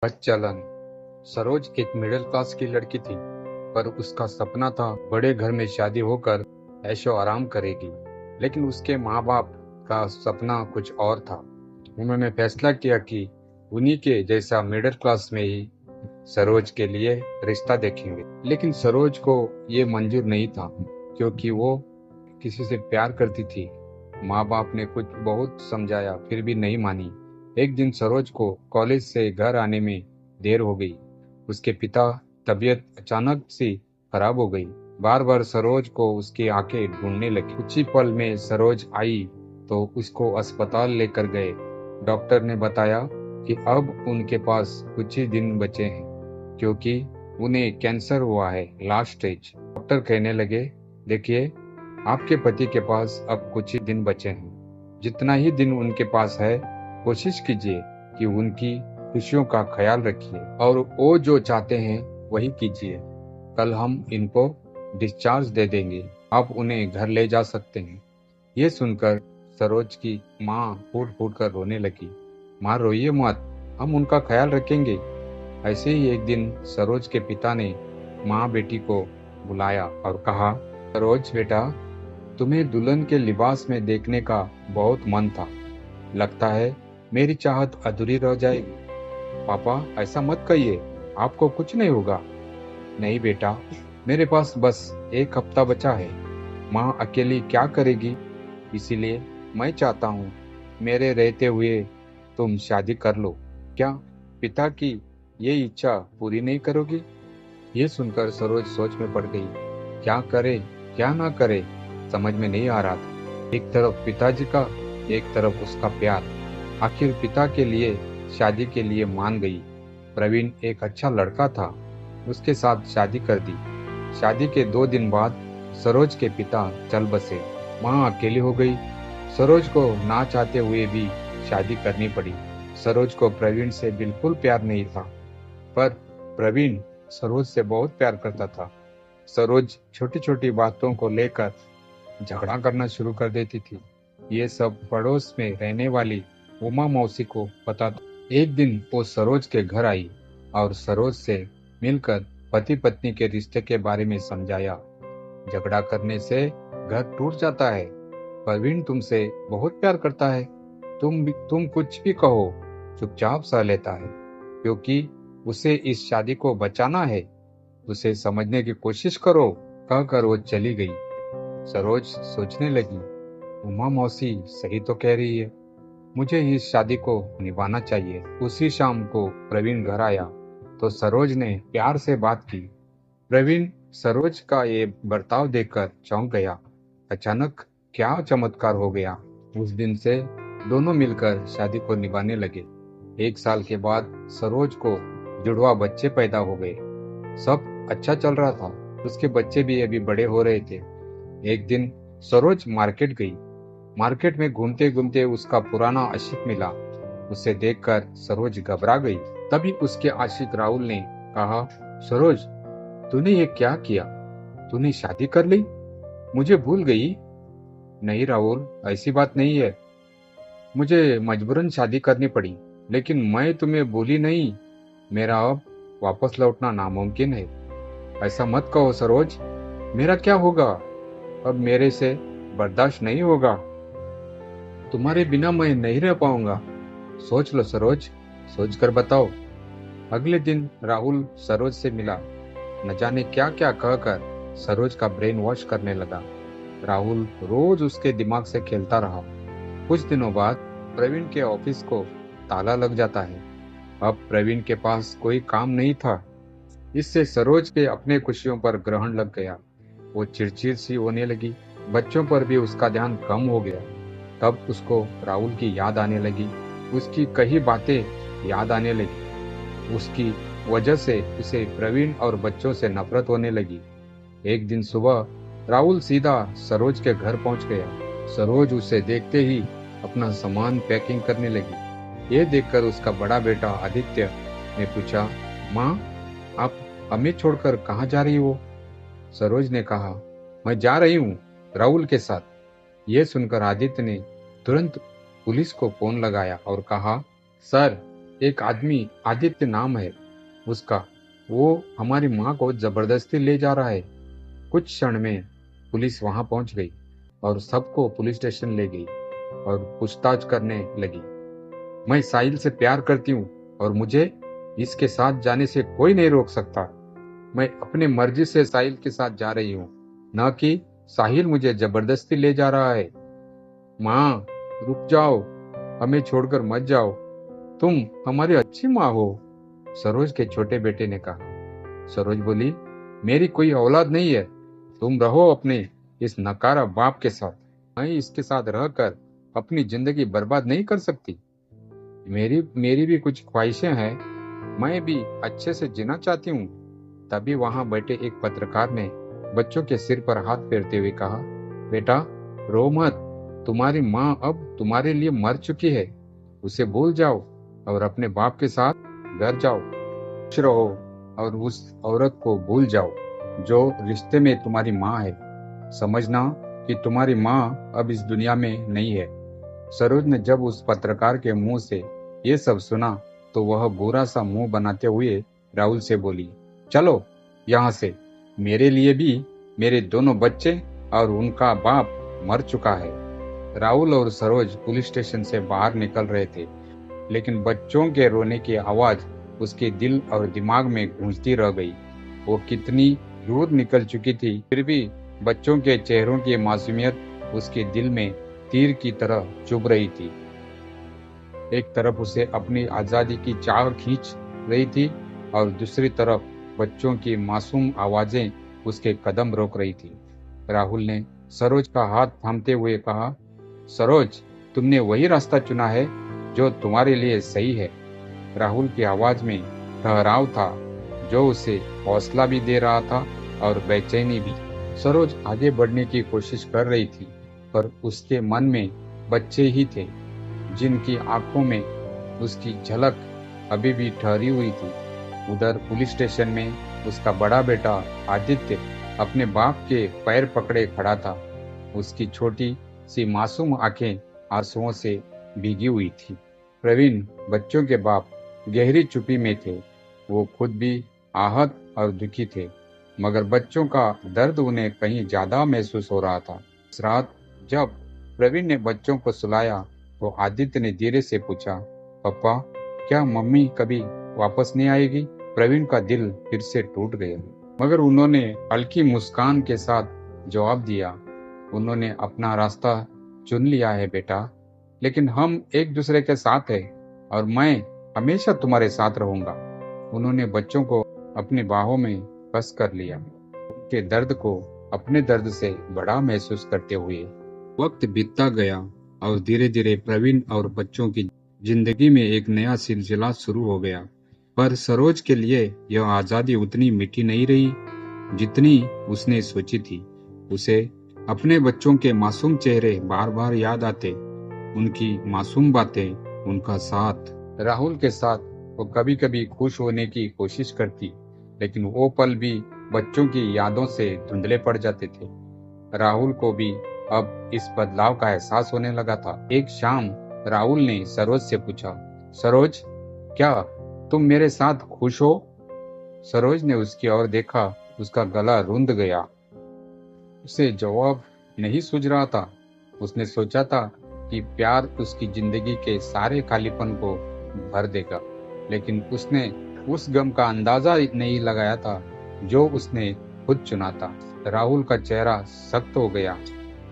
प्रचलन। सरोज एक middle class की लड़की थी, पर उसका सपना था बड़े घर में शादी होकर ऐशो आराम करेगी। लेकिन उसके माँ बाप का सपना कुछ और था। उन्होंने फैसला किया कि उन्हीं के जैसा मिडिल क्लास में ही सरोज के लिए रिश्ता देखेंगे। लेकिन सरोज को ये मंजूर नहीं था, क्योंकि वो किसी से प्यार करती थी। माँ बाप ने कुछ बहुत समझाया, फिर भी नहीं मानी। एक दिन सरोज को कॉलेज से घर आने में देर हो गई। उसके पिता तबीयत अचानक से खराब हो गई। बार बार सरोज को उसकी आंखें ढूंढने लगी। कुछ ही पल में सरोज आई तो उसको अस्पताल लेकर गए। डॉक्टर ने बताया कि अब उनके पास कुछ ही दिन बचे हैं, क्योंकि उन्हें कैंसर हुआ है, लास्ट स्टेज। डॉक्टर कहने लगे, देखिए, आपके पति के पास अब कुछ ही दिन बचे हैं। जितना ही दिन उनके पास है, कोशिश कीजिए कि उनकी खुशियों का ख्याल रखिए और वो जो चाहते हैं वही कीजिए। कल हम इनको डिस्चार्ज दे देंगे, आप उन्हें घर ले जा सकते हैं। ये सुनकर सरोज की माँ फूट फूट कर रोने लगी। माँ, रोइए मत, हम उनका ख्याल रखेंगे। ऐसे ही एक दिन सरोज के पिता ने माँ बेटी को बुलाया और कहा, सरोज बेटा, तुम्हें दुल्हन के लिबास में देखने का बहुत मन था। लगता है मेरी चाहत अधूरी रह जाएगी। पापा, ऐसा मत कहिए, आपको कुछ नहीं होगा। नहीं बेटा, मेरे पास बस एक हफ्ता बचा है। माँ अकेली क्या करेगी, इसीलिए मैं चाहता हूँ मेरे रहते हुए तुम शादी कर लो। क्या पिता की ये इच्छा पूरी नहीं करोगी? ये सुनकर सरोज सोच में पड़ गई। क्या करे क्या ना करे, समझ में नहीं आ रहा था। एक तरफ पिताजी का, एक तरफ उसका प्यार। आखिर पिता के लिए शादी के लिए मान गई। प्रवीण एक अच्छा लड़का था, उसके साथ शादी कर दी। शादी के 2 दिन बाद सरोज के पिता चल बसे। माँ अकेली हो गई। सरोज को ना चाहते हुए भी शादी करनी पड़ी। सरोज को प्रवीण से बिल्कुल प्यार नहीं था, पर प्रवीण सरोज से बहुत प्यार करता था। सरोज छोटी छोटी बातों को लेकर झगड़ा करना शुरू कर देती थी। ये सब पड़ोस में रहने वाली उमा मौसी को पता था। एक दिन वो सरोज के घर आई और सरोज से मिलकर पति पत्नी के रिश्ते के बारे में समझाया। झगड़ा करने से घर टूट जाता है। प्रवीण तुमसे बहुत प्यार करता है। तुम कुछ भी कहो, चुपचाप सह लेता है, क्योंकि उसे इस शादी को बचाना है। उसे समझने की कोशिश करो, कहकर वो चली गई। सरोज सोचने लगी, उमा मौसी सही तो कह रही है, मुझे इस शादी को निभाना चाहिए। उसी शाम को प्रवीण घर आया तो सरोज ने प्यार से बात की। प्रवीण सरोज का ये बर्ताव देखकर चौंक गया। अचानक क्या चमत्कार हो गया। उस दिन से दोनों मिलकर शादी को निभाने लगे। 1 साल के बाद सरोज को जुड़वा बच्चे पैदा हो गए। सब अच्छा चल रहा था। उसके बच्चे भी अभी बड़े हो रहे थे। एक दिन सरोज मार्केट गई। मार्केट में घूमते घूमते उसका पुराना आशिक मिला। उसे देखकर सरोज घबरा गई। तभी उसके आशिक राहुल ने कहा, सरोज, तूने ये क्या किया? तूने शादी कर ली, मुझे भूल गई? नहीं राहुल, ऐसी बात नहीं है। मुझे मजबूरन शादी करनी पड़ी, लेकिन मैं तुम्हें भूली नहीं। मेरा अब वापस लौटना नामुमकिन है। ऐसा मत कहो सरोज, मेरा क्या होगा? अब मेरे से बर्दाश्त नहीं होगा। तुम्हारे बिना मैं नहीं रह पाऊंगा। सोच लो सरोज, सोच कर बताओ। अगले दिन राहुल सरोज से मिला। न जाने क्या क्या कहकर सरोज का ब्रेन वॉश करने लगा। राहुल रोज उसके दिमाग से खेलता रहा। कुछ दिनों बाद प्रवीण के ऑफिस को ताला लग जाता है। अब प्रवीण के पास कोई काम नहीं था। इससे सरोज के अपने खुशियों पर ग्रहण लग गया। वो चिड़चिड़ सी होने लगी। बच्चों पर भी उसका ध्यान कम हो गया। तब उसको राहुल की याद आने लगी। उसकी कई बातें याद आने लगी। उसकी वजह से उसे प्रवीण और बच्चों से नफरत होने लगी। एक दिन सुबह राहुल सीधा सरोज के घर पहुंच गया। सरोज उसे देखते ही अपना सामान पैकिंग करने लगी। ये देखकर उसका बड़ा बेटा आदित्य ने पूछा, माँ, आप हमें छोड़कर कहाँ जा रही हो? सरोज ने कहा, मैं जा रही हूँ राहुल के साथ। यह सुनकर आदित्य ने तुरंत पुलिस को फोन लगाया और कहा, सर, एक आदमी आदित्य नाम है उसका, वो हमारी माँ को जबरदस्ती ले जा रहा है। कुछ क्षण में पुलिस वहां पहुंच गई और सबको पुलिस स्टेशन ले गई और पूछताछ करने लगी। मैं साहिल से प्यार करती हूँ और मुझे इसके साथ जाने से कोई नहीं रोक सकता। मैं अपने मर्जी से साहिल के साथ जा रही हूँ, न कि साहिल मुझे जबरदस्ती ले जा रहा है। माँ, रुक जाओ, हमें छोड़कर मत जाओ, तुम हमारी अच्छी माँ हो, सरोज के छोटे बेटे ने कहा। सरोज बोली, मेरी कोई औलाद नहीं है, तुम रहो अपने इस नकारा बाप के साथ। मैं इसके साथ रहकर अपनी जिंदगी बर्बाद नहीं कर सकती। मेरी मेरी भी कुछ ख्वाहिशें हैं, मैं भी अच्छे से जीना चाहती हूँ। तभी वहां बैठे एक पत्रकार ने बच्चों के सिर पर हाथ फेरते हुए कहा, बेटा रो मत, तुम्हारी माँ अब तुम्हारे लिए मर चुकी है, उसे भूल जाओ और अपने बाप के साथ घर जाओ, खुश रहो और उस औरत को भूल जाओ जो रिश्ते में तुम्हारी माँ है। समझना कि तुम्हारी माँ अब इस दुनिया में नहीं है। सरोज ने जब उस पत्रकार के मुंह से ये सब सुना तो वह बुरा सा मुंह बनाते हुए राहुल से बोली, चलो यहाँ से, मेरे लिए भी मेरे दोनों बच्चे और उनका बाप मर चुका है। राहुल और सरोज पुलिस स्टेशन से बाहर निकल रहे थे, लेकिन बच्चों के रोने की आवाज उसके दिल और दिमाग में गूंजती रह गई। वो कितनी दूर निकल चुकी थी, फिर भी बच्चों के चेहरों की मासूमियत उसके दिल में तीर की तरह चुभ रही थी। एक तरफ उसे अपनी आजादी की चाह खींच रही थी और दूसरी तरफ बच्चों की मासूम आवाजें उसके कदम रोक रही थी। राहुल ने सरोज का हाथ थामते हुए कहा, सरोज, तुमने वही रास्ता चुना है जो तुम्हारे लिए सही है। राहुल की आवाज में ठहराव था जो उसे हौसला भी दे रहा था और बेचैनी भी। सरोज आगे बढ़ने की कोशिश कर रही थी, पर उसके मन में बच्चे ही थे जिनकी आंखों में उसकी झलक अभी भी ठहरी हुई थी। उधर पुलिस स्टेशन में उसका बड़ा बेटा आदित्य अपने बाप के पैर पकड़े खड़ा था। उसकी छोटी सी मासूम आंखें आंसुओं से भीगी हुई थी। प्रवीण, बच्चों के बाप, गहरी चुप्पी में थे। वो खुद भी आहत और दुखी थे, मगर बच्चों का दर्द उन्हें कहीं ज्यादा महसूस हो रहा था। इस रात जब प्रवीण ने बच्चों को सुलाया तो आदित्य ने धीरे से पूछा, पापा, क्या मम्मी कभी वापस नहीं आएगी? प्रवीण का दिल फिर से टूट गया, मगर उन्होंने हल्की मुस्कान के साथ जवाब दिया, उन्होंने अपना रास्ता चुन लिया है बेटा, लेकिन हम एक दूसरे के साथ हैं और मैं हमेशा तुम्हारे साथ रहूंगा। उन्होंने बच्चों को अपनी बाहों में कस कर लिया, उनके दर्द को अपने दर्द से बड़ा महसूस करते हुए। वक्त बीतता गया और धीरे धीरे प्रवीण और बच्चों की जिंदगी में एक नया सिलसिला शुरू हो गया। पर सरोज के लिए यह आजादी उतनी मीठी नहीं रही जितनी उसने सोची थी। उसे अपने बच्चों के मासूम चेहरे बार बार याद आते, उनकी मासूम बातें, उनका साथ। राहुल के साथ वो कभी कभी खुश होने की कोशिश करती, लेकिन वो पल भी बच्चों की यादों से धुंधले पड़ जाते थे। राहुल को भी अब इस बदलाव का एहसास होने लगा था। एक शाम राहुल ने सरोज से पूछा, सरोज, क्या तुम मेरे साथ खुश हो? सरोज ने उसकी ओर देखा, उसका गला रुंध गया। उसे जवाब नहीं सूझ रहा था। उसने सोचा था कि प्यार उसकी जिंदगी के सारे खालीपन को भर देगा, लेकिन उसने उस गम का अंदाजा नहीं लगाया था जो उसने खुद चुना था। राहुल का चेहरा सख्त हो गया।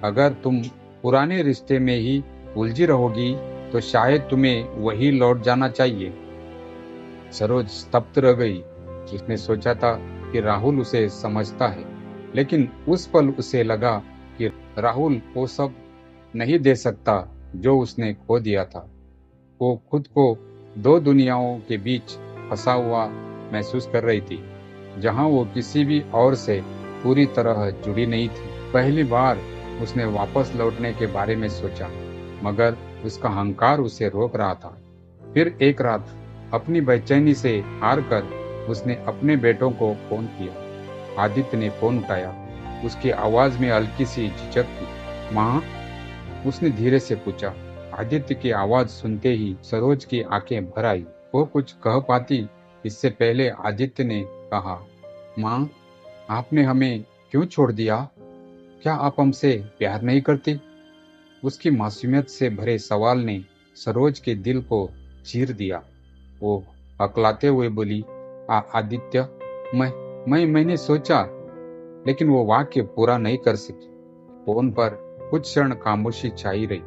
अगर तुम पुराने रिश्ते में ही उलझी रहोगी तो शायद तुम्हें वही लौट जाना चाहिए। सरोज स्तब्ध रह गई। उसने सोचा था कि राहुल उसे समझता है, लेकिन उस पल उसे लगा कि राहुल वो सब नहीं दे सकता जो उसने खो दिया था। वो खुद को दो दुनियाओं के बीच फंसा हुआ महसूस कर रही थी, जहां वो किसी भी और से पूरी तरह जुड़ी नहीं थी। पहली बार उसने वापस लौटने के बारे में सोचा, मगर उसका अहंकार उसे रोक रहा था। फिर एक रात अपनी बेचैनी से हार कर उसने अपने बेटों को फोन किया। आदित्य ने फोन उठाया। उसकी आवाज में हल्की सी झिझक थी। माँ, उसने धीरे से पूछा। आदित्य की आवाज सुनते ही सरोज की आंखें भर आई। वो कुछ कह पाती इससे पहले आदित्य ने कहा, माँ, आपने हमें क्यों छोड़ दिया? क्या आप हमसे प्यार नहीं करती? उसकी मासूमियत से भरे सवाल ने सरोज के दिल को चीर दिया। वो हकलाते हुए बोली, आदित्य, मैंने सोचा, लेकिन वो वाक्य पूरा नहीं कर सकी। फोन पर कुछ क्षण खामोशी छाई रही।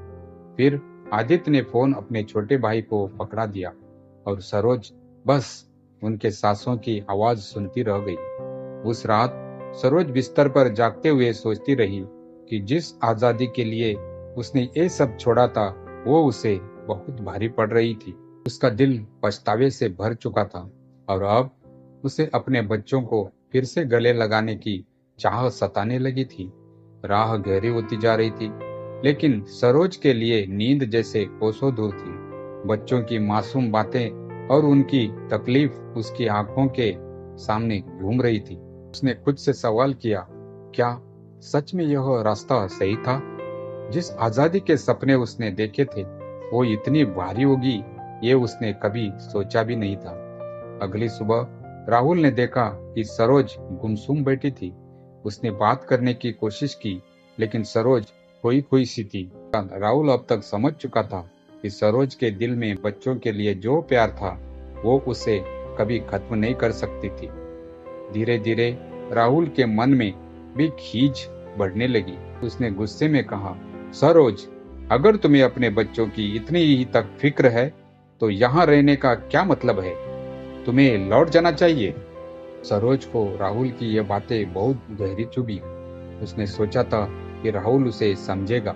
फिर आदित्य ने फोन अपने छोटे भाई को पकड़ा दिया और सरोज बस उनके सांसों की आवाज सुनती रह गई। उस रात सरोज बिस्तर पर जागते हुए सोचती रही कि जिस आजादी के लिए उसने ये सब छोड़ा था, वो उसे बहुत भारी पड़ रही थी। उसका दिल पछतावे से भर चुका था और अब उसे अपने बच्चों को फिर से गले लगाने की चाह सताने लगी थी। राह गहरी होती जा रही थी, लेकिन सरोज के लिए नींद जैसे कोसों दूर थी। बच्चों की मासूम बातें और उनकी तकलीफ उसकी आंखों के सामने घूम रही थी। उसने खुद से सवाल किया, क्या सच में यह रास्ता सही था? जिस आजादी के सपने उसने देखे थे, वो इतनी भारी होगी ये उसने कभी सोचा भी नहीं था। अगली सुबह राहुल ने देखा कि सरोज गुमसुम बैठी थी। उसने बात करने की कोशिश की, लेकिन सरोज खोई खोई सी थी। राहुल अब तक समझ चुका था कि सरोज के दिल में बच्चों के लिए जो प्यार था, वो उसे कभी खत्म नहीं कर सकती थी। धीरे धीरे राहुल के मन में भी खींच बढ़ने लगी। उसने गुस्से में कहा, सरोज, अगर तुम्हें अपने बच्चों की इतनी ही तक फिक्र है, तो यहाँ रहने का क्या मतलब है? तुम्हें लौट जाना चाहिए। सरोज को राहुल की ये बातें बहुत गहरी चुभी। उसने सोचा था कि राहुल उसे समझेगा,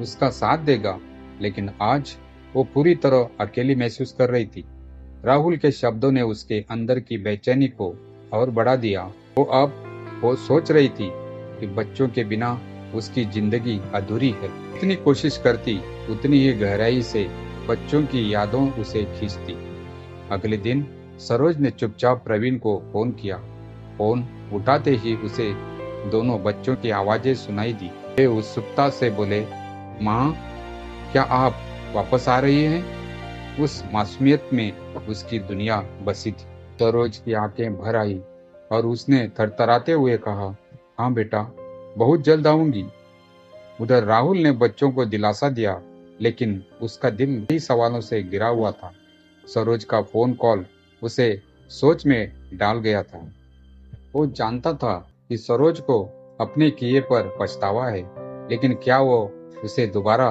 उसका साथ देगा, लेकिन आज वो पूरी तरह अकेली महसूस कर रही थी। राहुल के शब्दों ने उसके अंदर की बेचैनी को और बढ़ा दिया। वो सोच रही थी कि बच्चों के बिना उसकी जिंदगी अधूरी है। जितनी कोशिश करती, उतनी ही गहराई से बच्चों की यादों उसे खींचती। अगले दिन सरोज ने चुपचाप प्रवीण को फोन किया। फोन उठाते ही उसे दोनों बच्चों की आवाजें सुनाई दी। वे उत्सुकता से बोले, माँ, क्या आप वापस आ रही हैं? उस मासूमियत में उसकी दुनिया बसी थी। सरोज की आंखें भर आई और उसने थरथराते हुए कहा, हाँ बेटा, बहुत जल्द आऊंगी। उधर राहुल ने बच्चों को दिलासा दिया, लेकिन उसका दिल कई सवालों से घिरा हुआ था। सरोज का फोन कॉल उसे सोच में डाल गया था। वो जानता था कि सरोज को अपने किए पर पछतावा है, लेकिन क्या वो उसे दोबारा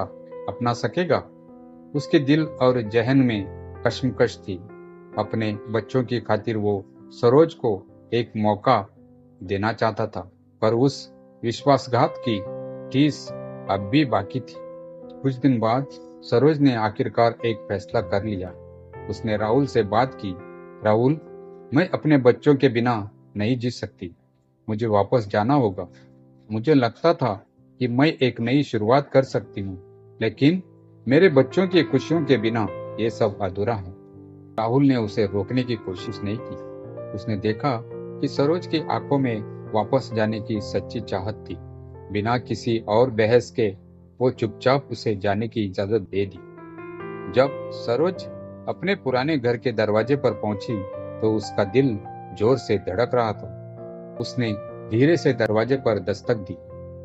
अपना सकेगा? उसके दिल और जहन में कश्मकश थी। अपने बच्चों की खातिर वो सरोज को एक मौका देना चाहता था, पर उस विश्वासघात की ठेस अब भी बाकी थी। कुछ दिन बाद सरोज ने आखिरकार एक फैसला कर लिया। उसने राहुल से बात की, राहुल, मैं अपने बच्चों के बिना नहीं जी सकती। मुझे वापस जाना होगा। मुझे लगता था कि मैं एक नई शुरुआत कर सकती हूँ, लेकिन मेरे बच्चों की खुशियों के बिना ये सब अधूरा है। राहुल ने उसे रोकने की कोशिश नहीं की। उसने देखा कि सरोज की आंखों में वापस जाने की सच्ची चाहत थी। बिना किसी और बहस के वो चुपचाप उसे जाने की इजाजत दे दी। जब सरोज अपने पुराने घर के दरवाजे पर पहुंची, तो उसका दिल जोर से धड़क रहा था। उसने धीरे से दरवाजे पर दस्तक दी।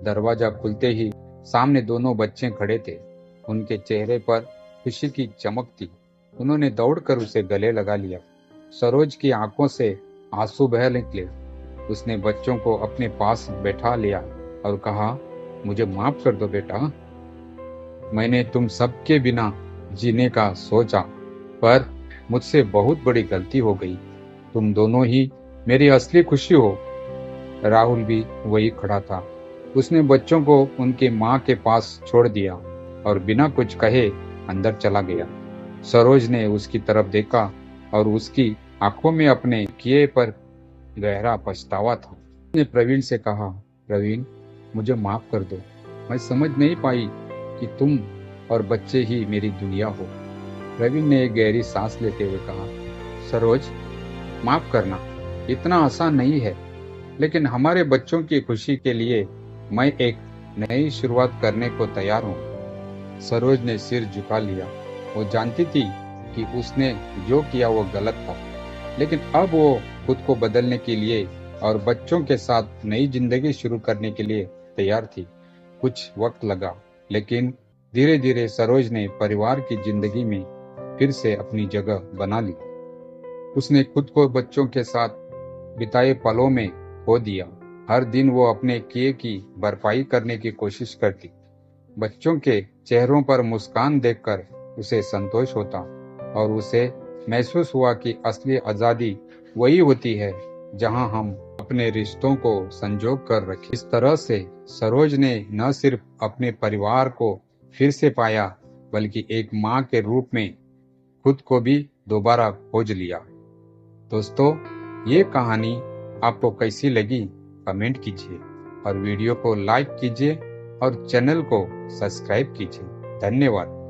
दरवाजा खुलते ही सामने दोनों बच्चे खड़े थे। उनके चेहरे पर खुशी की चमक थी। उन्होंने दौड़कर उसे गले लगा लिया। सरोज की आंखों से आंसू बह निकले। उसने बच्चों को अपने पास बैठा लिया और कहा, मुझे माफ कर दो बेटा। मैंने तुम सबके बिना जीने का सोचा, पर मुझसे बहुत बड़ी गलती हो गई। तुम दोनों ही मेरी असली खुशी हो। राहुल भी वही खड़ा था। उसने बच्चों को उनकी माँ के पास छोड़ दिया और बिना कुछ कहे अंदर चला गया। सरोज ने उसकी तरफ देखा और उसकी आंखों में अपने किए पर गहरा पछतावा था। उसने प्रवीण से कहा, प्रवीण, मुझे माफ कर दो। मैं समझ नहीं पाई कि तुम और बच्चे ही मेरी दुनिया हो। प्रवीण ने एक गहरी सांस लेते हुए कहा, सरोज, माफ करना इतना आसान नहीं है, लेकिन हमारे बच्चों की खुशी के लिए मैं एक नई शुरुआत करने को तैयार हूँ। सरोज ने सिर झुका लिया। वो जानती थी कि उसने जो किया वो गलत था, लेकिन अब वो खुद को बदलने के लिए और बच्चों के साथ नई जिंदगी शुरू करने के लिए तैयार थी। कुछ वक्त लगा, लेकिन धीरे धीरे सरोज ने परिवार की जिंदगी में फिर से अपनी जगह बना ली। उसने खुद को बच्चों के साथ बिताए पलों में खो दिया। हर दिन वो अपने किए की भरपाई करने की कोशिश करती। बच्चों के चेहरों पर मुस्कान देखकर उसे संतोष होता और उसे महसूस हुआ कि असली आजादी वही होती है जहां हम अपने रिश्तों को संजो कर रखें। इस तरह से सरोज ने न सिर्फ अपने परिवार को फिर से पाया, बल्कि एक माँ के रूप में खुद को भी दोबारा खोज लिया। दोस्तों, ये कहानी आपको कैसी लगी कमेंट कीजिए और वीडियो को लाइक कीजिए और चैनल को सब्सक्राइब कीजिए। धन्यवाद।